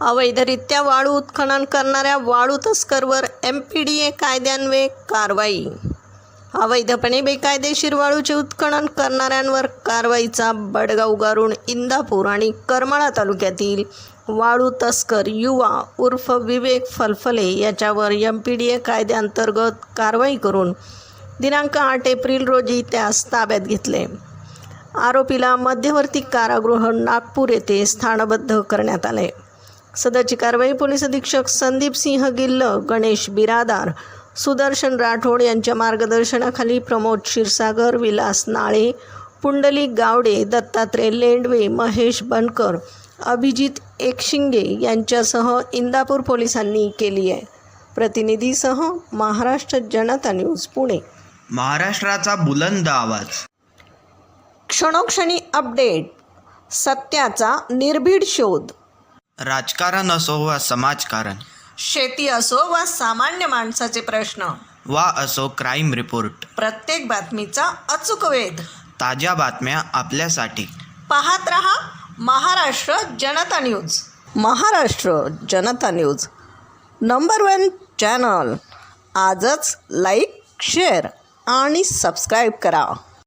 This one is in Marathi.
अवैधरित्या वाळू उत्खनन करणाऱ्या वाळू तस्करवर MPDA कायद्यान्वये कारवाई. अवैधपणे बेकायदेशीर वाळूचे उत्खनन करणाऱ्यांवर कारवाईचा बडगा उगारून इंदापूर आणि करमाळा तालुक्यातील वाळू तस्कर युवा उर्फ विवेक फलफले याच्यावर MPDA कायद्याअंतर्गत कारवाई करून दिनांक 8 एप्रिल रोजी त्यास ताब्यात घेतले. आरोपीला मध्यवर्ती कारागृह नागपूर येथे स्थानबद्ध करण्यात आले. सदरची कारवाई पोलीस अधीक्षक संदीप सिंह गिल्ल, गणेश बिरादार, सुदर्शन राठोड यांच्या मार्गदर्शनाखाली प्रमोद क्षीरसागर, विलास नाळे, पुंडलिक गावडे, दत्तात्रय लेंडवे, महेश बनकर, अभिजित एकशिंगे यांच्यासह इंदापूर पोलिसांनी केली आहे. प्रतिनिधीसह महाराष्ट्र जनता न्यूज पुणे. महाराष्ट्राचा बुलंद आवाज. क्षणोक्षणी अपडेट, सत्याचा निर्भीड शोध. राजकारण असो वा समाजकारण, शेती असो वा सामान्य माणसाचे प्रश्न, वा असो क्राईम रिपोर्ट, प्रत्येक बातमीचा अचूक वेध. ताज्या बातम्या आपल्यासाठी. पाहत रहा महाराष्ट्र जनता न्यूज. महाराष्ट्र जनता न्यूज नंबर 1 चॅनल. आजच लाईक, शेअर आणि सबस्क्राईब करा.